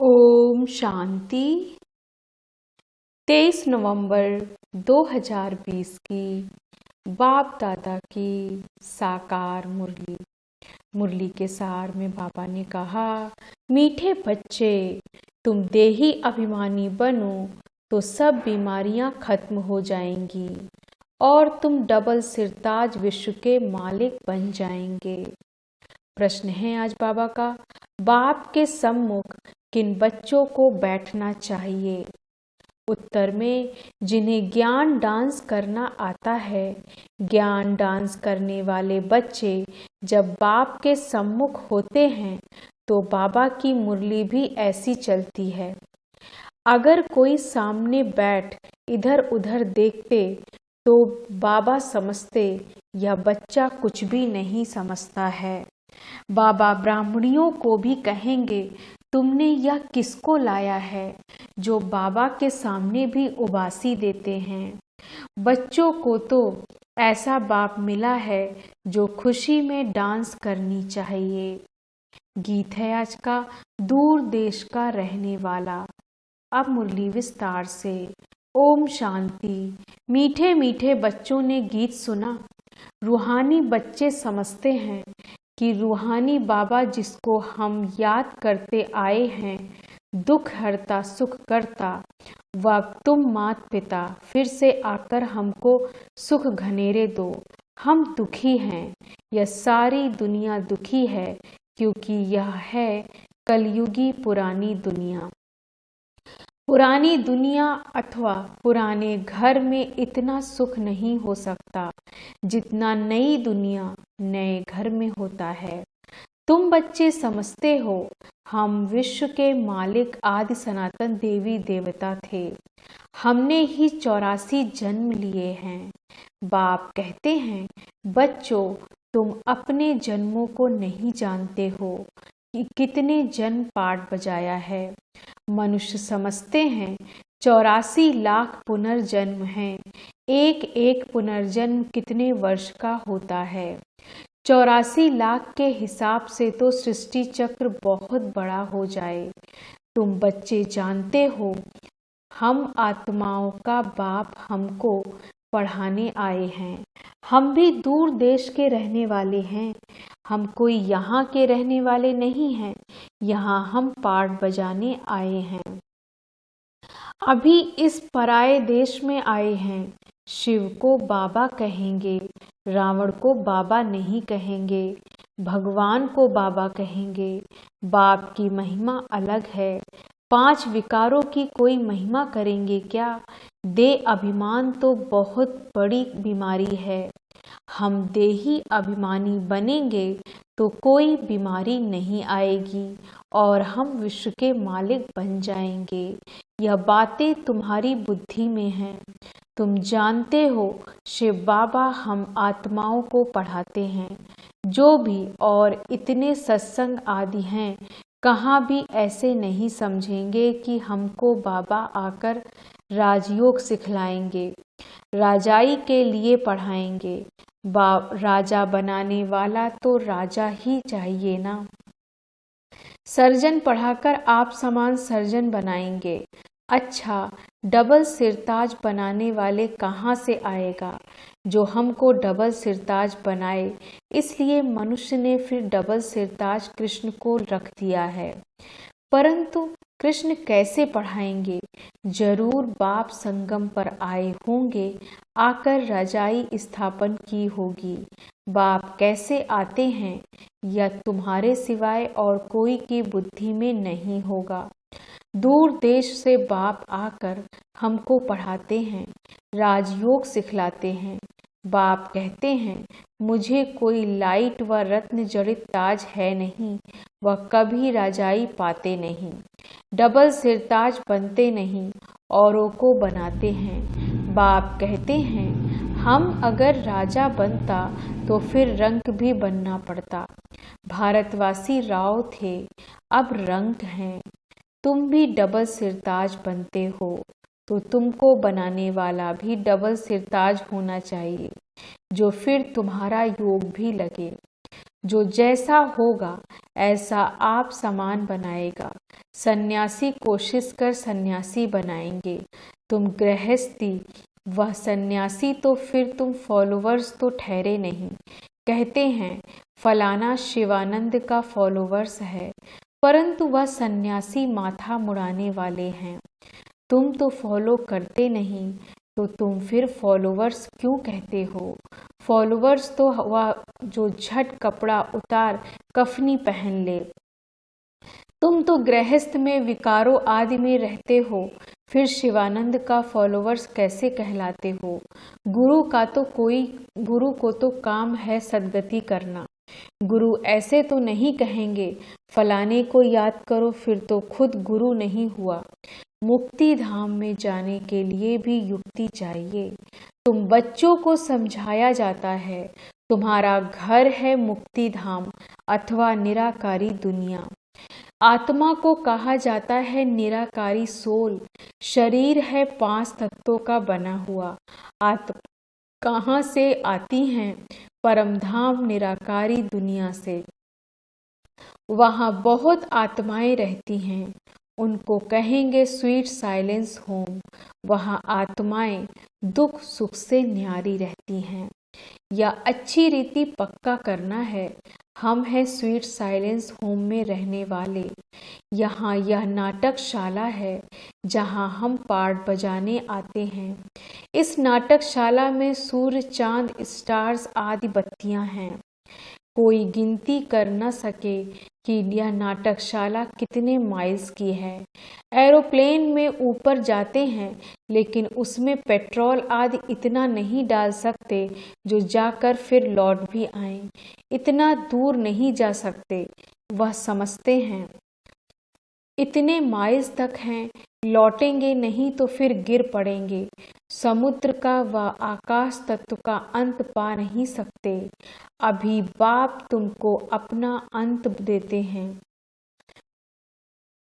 ओम शांति। 23 नवंबर 2020 की बाप दादा की साकार मुरली के सार में बाबा ने कहा, मीठे बच्चे, तुम देही अभिमानी बनो तो सब बीमारियां खत्म हो जाएंगी और तुम डबल सिरताज विश्व के मालिक बन जाएंगे। प्रश्न है आज बाबा का, बाप के सम्मुख किन बच्चों को बैठना चाहिए? उत्तर में, जिन्हें ज्ञान डांस करना आता है। ज्ञान डांस करने वाले बच्चे जब बाप के सम्मुख होते हैं तो बाबा की मुरली भी ऐसी चलती है। अगर कोई सामने बैठ इधर उधर देखते तो बाबा समझते यह बच्चा कुछ भी नहीं समझता है। बाबा ब्राह्मणियों को भी कहेंगे, तुमने यह किसको लाया है जो बाबा के सामने भी उबासी देते हैं। बच्चों को तो ऐसा बाप मिला है जो खुशी में डांस करनी चाहिए। गीत है आज का, दूर देश का रहने वाला। अब मुरली विस्तार से। ओम शांति। मीठे मीठे बच्चों ने गीत सुना। रूहानी बच्चे समझते हैं कि रूहानी बाबा जिसको हम याद करते आए हैं, दुख हरता सुख करता, वह तुम मात पिता फिर से आकर हमको सुख घनेरे दो। हम दुखी हैं, यह सारी दुनिया दुखी है, क्योंकि यह है कलयुगी पुरानी दुनिया। पुरानी दुनिया अथवा पुराने घर में इतना सुख नहीं हो सकता जितना नई दुनिया नए घर में होता है। तुम बच्चे समझते हो, हम विश्व के मालिक आदि सनातन देवी देवता थे। हमने ही 84 जन्म लिए हैं। बाप कहते हैं, बच्चों, तुम अपने जन्मों को नहीं जानते हो कि कितने जन्म पाठ बजाया है। मनुष्य समझते हैं 84 लाख पुनर्जन्म हैं। एक एक पुनर्जन्म कितने वर्ष का होता है। 84 लाख के हिसाब से तो सृष्टि चक्र बहुत बड़ा हो जाए। तुम बच्चे जानते हो, हम आत्माओं का बाप हमको पढ़ाने आए हैं। हम भी दूर देश के रहने वाले हैं। हम कोई यहाँ के रहने वाले नहीं हैं। यहाँ हम पाठ बजाने आए हैं। अभी इस पराये देश में आए हैं। शिव को बाबा कहेंगे, रावण को बाबा नहीं कहेंगे, भगवान को बाबा कहेंगे। बाप की महिमा अलग है। 5 विकारों की कोई महिमा करेंगे क्या? दे अभिमान तो बहुत बड़ी बीमारी है। हम देही अभिमानी बनेंगे तो कोई बीमारी नहीं आएगी और हम विश्व के मालिक बन जाएंगे। यह बातें तुम्हारी बुद्धि में हैं। तुम जानते हो, शिव बाबा हम आत्माओं को पढ़ाते हैं। जो भी और इतने सत्संग आदि हैं, कहाँ भी ऐसे नहीं समझेंगे कि हमको बाबा आकर राजयोग सिखलाएंगे, राजाई के लिए पढ़ाएंगे। राजा बनाने वाला तो राजा ही चाहिए ना। सर्जन पढ़ाकर आप समान सर्जन बनाएंगे। अच्छा, डबल सिरताज बनाने वाले कहाँ से आएगा जो हमको डबल सिरताज बनाए? इसलिए मनुष्य ने फिर डबल सिरताज कृष्ण को रख दिया है। परंतु कृष्ण कैसे पढ़ाएंगे? जरूर बाप संगम पर आए होंगे, आकर रजाई स्थापन की होगी। बाप कैसे आते हैं यह तुम्हारे सिवाय और कोई की बुद्धि में नहीं होगा। दूर देश से बाप आकर हमको पढ़ाते हैं, राजयोग सिखलाते हैं। बाप कहते हैं, मुझे कोई लाइट व रत्न जड़ित ताज है नहीं, वह कभी राजाई पाते नहीं। डबल सिरताज बनते नहीं, औरों को बनाते हैं। बाप कहते हैं, हम अगर राजा बनता तो फिर रंक भी बनना पड़ता। भारतवासी राव थे, अब रंक हैं। तुम भी डबल सिरताज बनते हो तो तुमको बनाने वाला भी डबल सिरताज होना चाहिए, जो फिर तुम्हारा योग भी लगे। जो जैसा होगा ऐसा आप समान बनाएगा। सन्यासी कोशिश कर सन्यासी बनाएंगे, तुम गृहस्थी, वह सन्यासी, तो फिर तुम फॉलोवर्स तो ठहरे नहीं। कहते हैं फलाना शिवानंद का फॉलोवर्स है, परंतु वह सन्यासी माथा मुड़ाने वाले हैं। तुम तो फॉलो करते नहीं, तो तुम फिर फॉलोवर्स क्यों कहते हो? फॉलोवर्स तो वह जो झट कपड़ा उतार कफनी पहन ले। तुम तो गृहस्थ में विकारों आदि में रहते हो, फिर शिवानंद का फॉलोवर्स कैसे कहलाते हो? गुरु को तो काम है सद्गति करना। गुरु ऐसे तो नहीं कहेंगे फलाने को याद करो, फिर तो खुद गुरु नहीं हुआ। मुक्ति धाम में जाने के लिए भी युक्ति चाहिए। तुम बच्चों को समझाया जाता है तुम्हारा घर है मुक्ति धाम अथवा निराकारी दुनिया। आत्मा को कहा जाता है निराकारी सोल। शरीर है 5 तत्वों का बना हुआ। आत्मा कहाँ से आती हैं? परमधाम निराकारी दुनिया से। वहाँ बहुत आत्माएं रहती हैं, उनको कहेंगे स्वीट साइलेंस होम। वहाँ आत्माएं दुख सुख से न्यारी रहती हैं। या अच्छी रीति पक्का करना है, हम हैं स्वीट साइलेंस होम में रहने वाले। यहाँ यह नाटकशाला है जहाँ हम पार्ट बजाने आते हैं। इस नाटकशाला में सूर्य, चांद, स्टार्स आदि बत्तियां हैं। कोई गिनती कर न सके कि यह नाटकशाला कितने माइल्स की है। एरोप्लेन में ऊपर जाते हैं, लेकिन उसमें पेट्रोल आदि इतना नहीं डाल सकते जो जाकर फिर लौट भी आएं। इतना दूर नहीं जा सकते, वह समझते हैं। इतने माइल्स तक हैं, लौटेंगे नहीं तो फिर गिर पड़ेंगे। समुद्र का व आकाश तत्व का अंत पा नहीं सकते। अभी बाप तुमको अपना अंत देते हैं।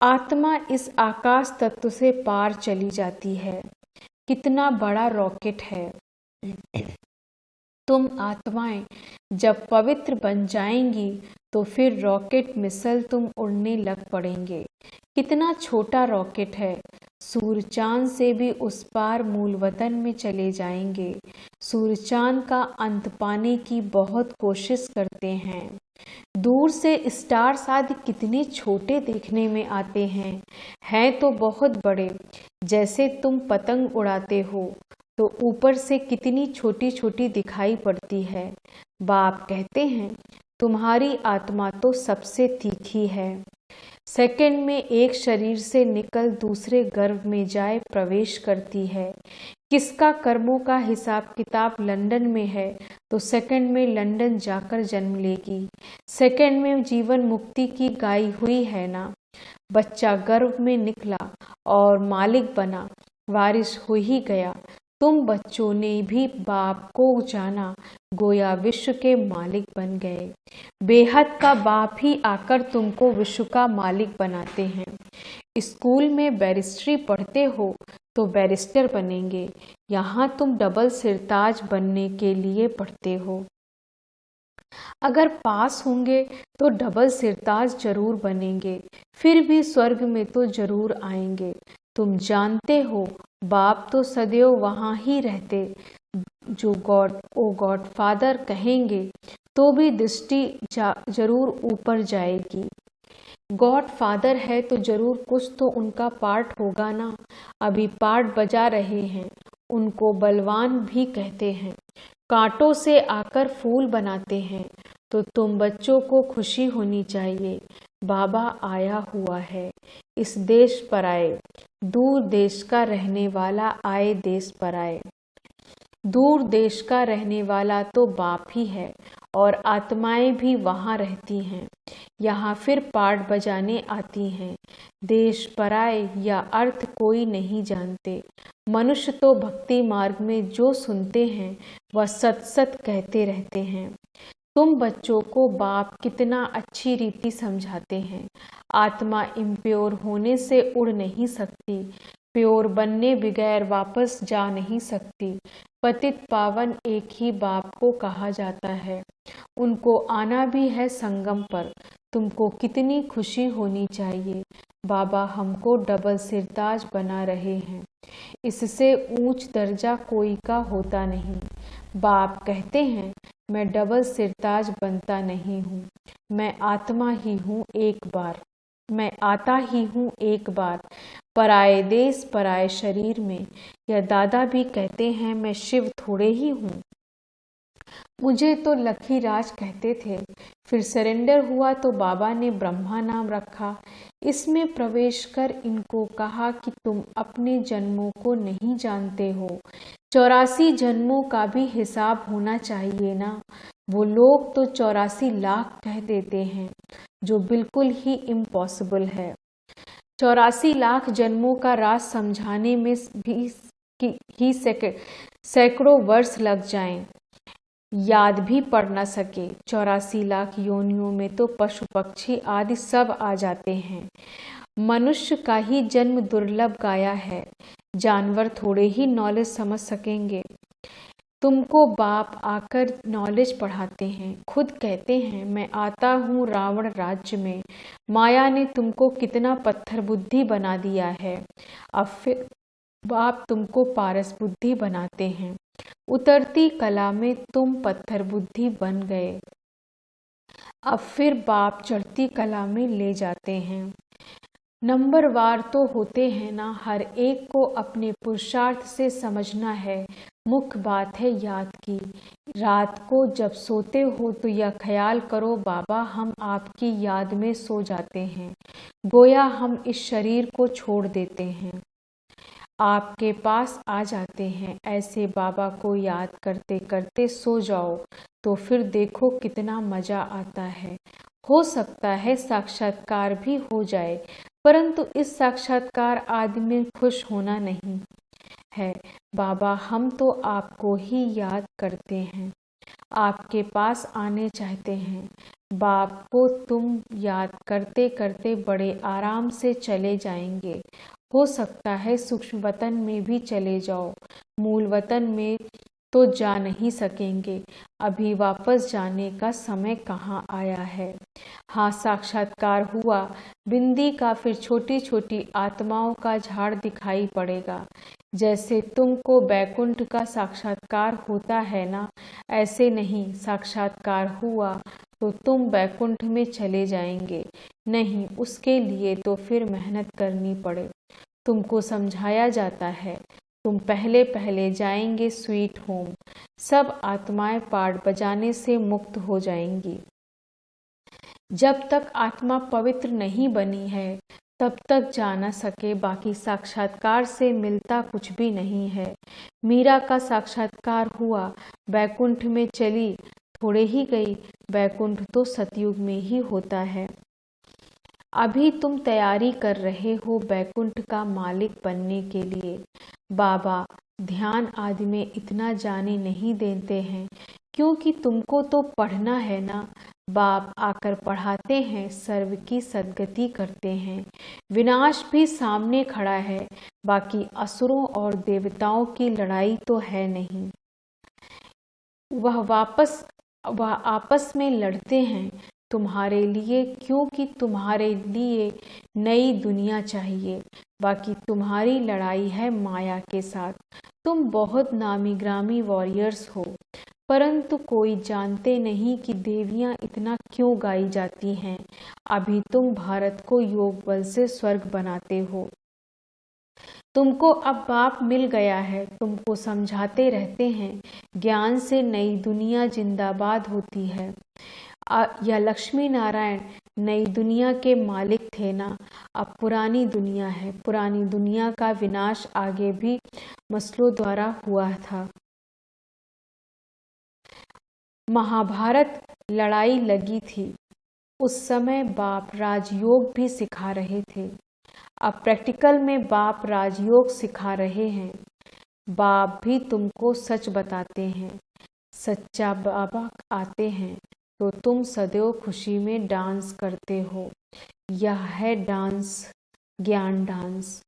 आत्मा इस आकाश तत्व से पार चली जाती है। कितना बड़ा रॉकेट है। तुम आत्माएं जब पवित्र बन जाएंगी तो फिर रॉकेट मिसल तुम उड़ने लग पड़ेंगे। कितना छोटा रॉकेट है। सूर्य चांद से भी उस पार मूल वतन में चले जाएंगे। सूर्य चांद का अंत पाने की बहुत कोशिश करते हैं। दूर से स्टार्स आदि कितने छोटे देखने में आते हैं तो बहुत बड़े। जैसे तुम पतंग उड़ाते हो तो ऊपर से कितनी छोटी छोटी दिखाई पड़ती है। बाप कहते हैं तुम्हारी आत्मा तो सबसे तीखी है। सेकंड में एक शरीर से निकल दूसरे गर्भ में जाए प्रवेश करती है। किसका कर्मों का हिसाब किताब लंदन में है तो सेकंड में लंदन जाकर जन्म लेगी। सेकंड में जीवन मुक्ति की गाई हुई है ना। बच्चा गर्भ में निकला और मालिक बना, वारिस हो ही गया। तुम बच्चों ने भी बाप को जाना, गोया विश्व के मालिक बन गए। बेहद का बाप ही आकर तुमको विश्व का मालिक बनाते हैं। स्कूल में बैरिस्ट्री पढ़ते हो तो बैरिस्टर बनेंगे। यहाँ तुम डबल सिरताज बनने के लिए पढ़ते हो। अगर पास होंगे तो डबल सिरताज जरूर बनेंगे, फिर भी स्वर्ग में तो जरूर आएंगे। तुम जानते हो बाप तो सदैव वहाँ ही रहते। जो गॉड फादर कहेंगे तो भी दृष्टि जरूर ऊपर जाएगी। गॉड फादर है तो जरूर कुछ तो उनका पार्ट होगा ना। अभी पार्ट बजा रहे हैं, उनको बलवान भी कहते हैं। कांटों से आकर फूल बनाते हैं, तो तुम बच्चों को खुशी होनी चाहिए। बाबा आया हुआ है, इस देश पर आए। दूर देश का रहने वाला आए देश पर आए। दूर देश का रहने वाला तो बाप ही है और आत्माएं भी वहाँ रहती हैं। यहाँ फिर पार्ट बजाने आती हैं। देश पराए या अर्थ कोई नहीं जानते। मनुष्य तो भक्ति मार्ग में जो सुनते हैं वह सत सत कहते रहते हैं। तुम बच्चों को बाप कितना अच्छी रीति समझाते हैं। आत्मा इम्प्योर होने से उड़ नहीं सकती। प्योर बनने बगैर वापस जा नहीं सकती। पतित पावन एक ही बाप को कहा जाता है, उनको आना भी है संगम पर। तुमको कितनी खुशी होनी चाहिए, बाबा हमको डबल सिरताज बना रहे हैं। इससे ऊंच दर्जा कोई का होता नहीं। बाप कहते हैं, मैं डबल सिरताज बनता नहीं हूँ, मैं आत्मा ही हूँ एक बार, मैं आता ही हूँ एक बार, पराए देश पराए शरीर में। या दादा भी कहते हैं, मैं शिव थोड़े ही हूँ। मुझे तो लखी राज कहते थे, फिर सरेंडर हुआ तो बाबा ने ब्रह्मा नाम रखा। इसमें प्रवेश कर इनको कहा कि तुम अपने जन्मों को नहीं जानते हो, 84 जन्मों का भी हिसाब होना चाहिए ना। वो लोग तो 84 लाख कह देते हैं, जो बिल्कुल ही इम्पॉसिबल है। 84 लाख जन्मों का राज समझाने में भी सैकड़ों वर्ष लग जाएं, याद भी पड़ न सके। 84 लाख योनियों में तो पशु पक्षी आदि सब आ जाते हैं। मनुष्य का ही जन्म दुर्लभ गाया है, जानवर थोड़े ही नॉलेज समझ सकेंगे। तुमको बाप आकर नॉलेज पढ़ाते हैं, खुद कहते हैं, मैं आता हूँ रावण राज्य में। माया ने तुमको कितना पत्थर बुद्धि बना दिया है, अब फिर बाप तुमको पारस बुद्धि बनाते हैं। उतरती कला में तुम पत्थर बुद्धि बन गए, अब फिर बाप चढ़ती कला में ले जाते हैं। नंबरवार तो होते हैं ना, हर एक को अपने पुरुषार्थ से समझना है। मुख्य बात है याद की। रात को जब सोते हो तो यह ख्याल करो, बाबा हम आपकी याद में सो जाते हैं, गोया हम इस शरीर को छोड़ देते हैं, आपके पास आ जाते हैं। ऐसे बाबा को याद करते करते सो जाओ तो फिर देखो कितना मजा आता है। हो सकता है साक्षात्कार भी हो जाए, परंतु इस साक्षात्कार आदि में खुश होना नहीं है। बाबा हम तो आपको ही याद करते हैं, आपके पास आने चाहते हैं। बाप को तुम याद करते करते बड़े आराम से चले जाएंगे। हो सकता है सूक्ष्म वतन में भी चले जाओ, मूल वतन में तो जा नहीं सकेंगे। अभी वापस जाने का समय कहाँ आया है। हाँ साक्षात्कार हुआ बिंदी का, फिर छोटी छोटी आत्माओं का झाड़ दिखाई पड़ेगा। जैसे तुमको बैकुंठ का साक्षात्कार होता है ना, ऐसे नहीं साक्षात्कार हुआ तो तुम बैकुंठ में चले जाएंगे नहीं, उसके लिए तो फिर मेहनत करनी पड़े। तुमको समझाया जाता है, तुम पहले पहले जाएंगे स्वीट होम, सब आत्माएं पाठ बजाने से मुक्त हो जाएंगी। जब तक आत्मा पवित्र नहीं बनी है तब तक जा न सके। बाकी साक्षात्कार से मिलता कुछ भी नहीं है। मीरा का साक्षात्कार हुआ, बैकुंठ में चली थोड़े ही गई, बैकुंठ तो सतयुग में ही होता है। अभी तुम तैयारी कर रहे हो बैकुंठ का मालिक बनने के लिए। बाबा ध्यान आदि में इतना जाने नहीं देते हैं, क्योंकि तुमको तो पढ़ना है ना। बाप आकर पढ़ाते हैं, सर्व की सद्गति करते हैं। विनाश भी सामने खड़ा है, बाकी असुरों और देवताओं की लड़ाई तो है नहीं। वह आपस में लड़ते हैं तुम्हारे लिए, क्योंकि तुम्हारे लिए नई दुनिया चाहिए। बाकी तुम्हारी लड़ाई है माया के साथ। तुम बहुत नामी ग्रामी वॉरियर्स हो, परंतु कोई जानते नहीं कि देवियां इतना क्यों गाई जाती हैं। अभी तुम भारत को योग बल से स्वर्ग बनाते हो। तुमको अब बाप मिल गया है, तुमको समझाते रहते हैं, ज्ञान से नई दुनिया जिंदाबाद होती है। या लक्ष्मी नारायण नई दुनिया के मालिक थे ना, अब पुरानी दुनिया है। पुरानी दुनिया का विनाश आगे भी मसलों द्वारा हुआ था। महाभारत लड़ाई लगी थी, उस समय बाप राजयोग भी सिखा रहे थे। अब प्रैक्टिकल में बाप राजयोग सिखा रहे हैं। बाप भी तुमको सच बताते हैं। सच्चा बाबा आते हैं तो तुम सदैव खुशी में डांस करते हो। यह है डांस, ज्ञान डांस,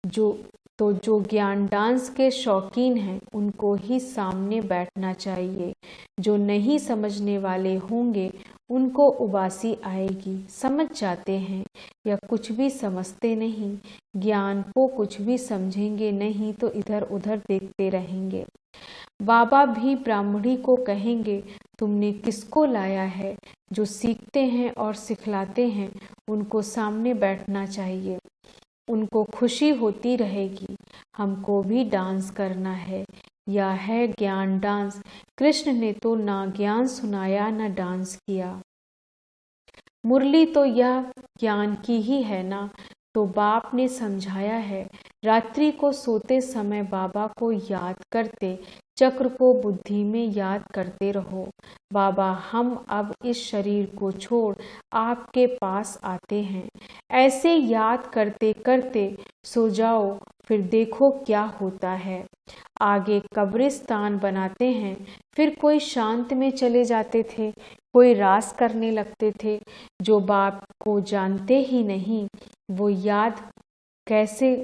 जो तो जो ज्ञान डांस के शौकीन हैं उनको ही सामने बैठना चाहिए। जो नहीं समझने वाले होंगे उनको उबासी आएगी। समझ जाते हैं या कुछ भी समझते नहीं, ज्ञान को कुछ भी समझेंगे नहीं तो इधर उधर देखते रहेंगे। बाबा भी ब्राह्मणी को कहेंगे, तुमने किसको लाया है? जो सीखते हैं और सिखलाते हैं उनको सामने बैठना चाहिए, उनको खुशी होती रहेगी। हमको भी डांस करना है। यह है ज्ञान डांस। कृष्ण ने तो ना ज्ञान सुनाया ना डांस किया। मुरली तो यह ज्ञान की ही है ना, तो बाप ने समझाया है। रात्रि को सोते समय बाबा को याद करते, चक्र को बुद्धि में याद करते रहो। बाबा हम अब इस शरीर को छोड़ आपके पास आते हैं। ऐसे याद करते करते सो जाओ, फिर देखो क्या होता है। आगे कब्रिस्तान बनाते हैं, फिर कोई शांत में चले जाते थे, कोई रास करने लगते थे। जो बाप को जानते ही नहीं वो याद कैसे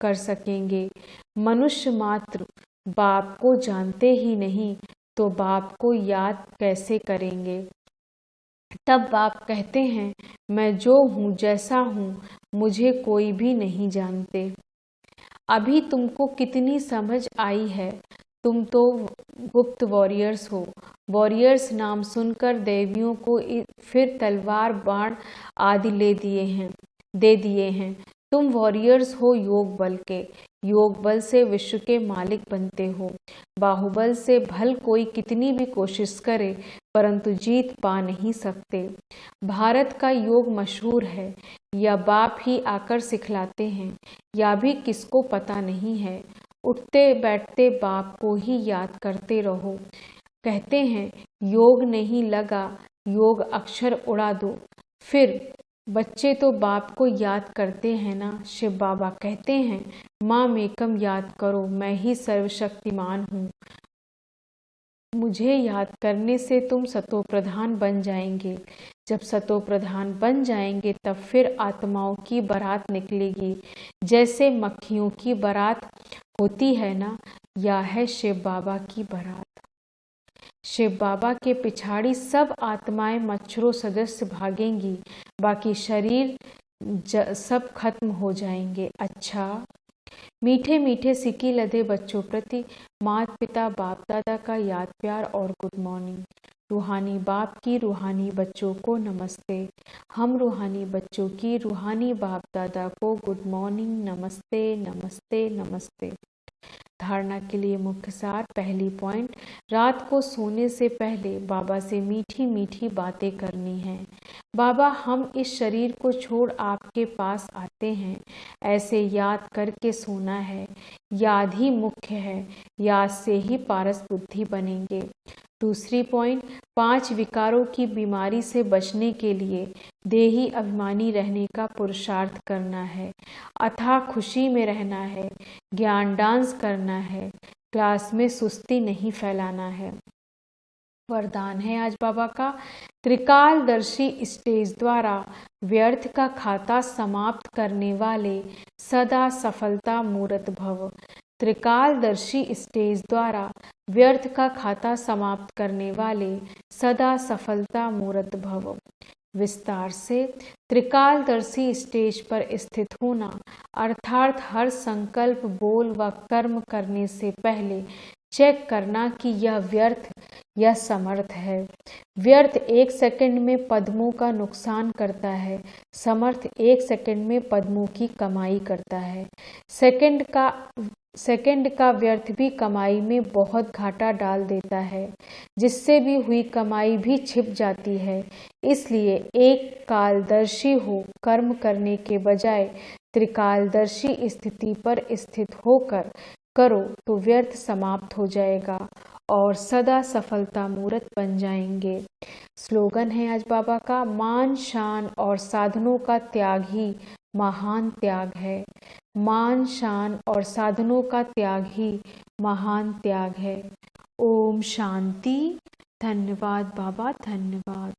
कर सकेंगे? मनुष्य मात्र बाप को जानते ही नहीं तो बाप को याद कैसे करेंगे? तब बाप कहते हैं, मैं जो हूँ जैसा हूँ मुझे कोई भी नहीं जानते। अभी तुमको कितनी समझ आई है। तुम तो गुप्त वॉरियर्स हो। वॉरियर्स नाम सुनकर देवियों को फिर तलवार बाण आदि दे दिए हैं। तुम वॉरियर्स हो योग बल के। योग बल से विश्व के मालिक बनते हो। बाहुबल से भल कोई कितनी भी कोशिश करे परंतु जीत पा नहीं सकते। भारत का योग मशहूर है, या बाप ही आकर सिखलाते हैं या भी किसको पता नहीं है। उठते बैठते बाप को ही याद करते रहो। कहते हैं योग नहीं लगा, योग अक्षर उड़ा दो। फिर बच्चे तो बाप को याद करते हैं ना। शिव बाबा कहते हैं, माँ मेकम याद करो, मैं ही सर्वशक्तिमान हूँ। मुझे याद करने से तुम सतो प्रधान बन जाएंगे। जब सतो प्रधान बन जाएंगे तब फिर आत्माओं की बारात निकलेगी, जैसे मक्खियों की बारात होती है ना। या है शिव बाबा की बारात। शिव बाबा के पिछाड़ी सब आत्माएं मच्छरों सदस्य भागेंगी, बाकी शरीर सब खत्म हो जाएंगे। अच्छा, मीठे मीठे सिक्की लदे बच्चों प्रति माता पिता बाप दादा का याद प्यार और गुड मॉर्निंग। रूहानी बाप की रूहानी बच्चों को नमस्ते। हम रूहानी बच्चों की रूहानी बाप दादा को गुड मॉर्निंग, नमस्ते नमस्ते नमस्ते। धारणा के लिए मुख्य सार। पहली पॉइंट, रात को सोने से पहले बाबा से मीठी मीठी बातें करनी है। बाबा हम इस शरीर को छोड़ आपके पास आते हैं, ऐसे याद करके सोना है। याद ही मुख्य है, याद से ही पारस बुद्धि बनेंगे। दूसरी पॉइंट, 5 विकारों की बीमारी से बचने के लिए देही अभिमानी रहने का पुरुषार्थ करना है, अथाह खुशी में रहना है, ज्ञान डांस करना है, क्लास में सुस्ती नहीं फैलाना है। वरदान है आज बाबा का, त्रिकालदर्शी स्टेज द्वारा व्यर्थ का खाता समाप्त करने वाले सदा सफलता मूर्त भव। त्रिकालदर्शी स्टेज द्वारा व्यर्थ का खाता समाप्त करने वाले सदा सफलता मूर्त भव। विस्तार से, त्रिकालदर्शी स्टेज पर स्थित होना अर्थात हर संकल्प, बोल व कर्म करने से पहले चेक करना कि यह व्यर्थ या समर्थ है। व्यर्थ 1 सेकंड में पद्मों का नुकसान करता है, समर्थ 1 सेकंड में पद्मों की कमाई करता है। सेकंड का व्यर्थ भी कमाई में बहुत घाटा डाल देता है, जिससे भी हुई कमाई भी छिप जाती है। इसलिए एक कालदर्शी हो कर्म करने के बजाय त्रिकालदर्शी स्थिति पर स्थित होकर करो तो व्यर्थ समाप्त हो जाएगा और सदा सफलता मूर्त बन जाएंगे। स्लोगन है आज बाबा का, मान शान और साधनों का त्याग ही महान त्याग है। मान शान और साधनों का त्याग ही महान त्याग है। ओम शांति। धन्यवाद बाबा, धन्यवाद।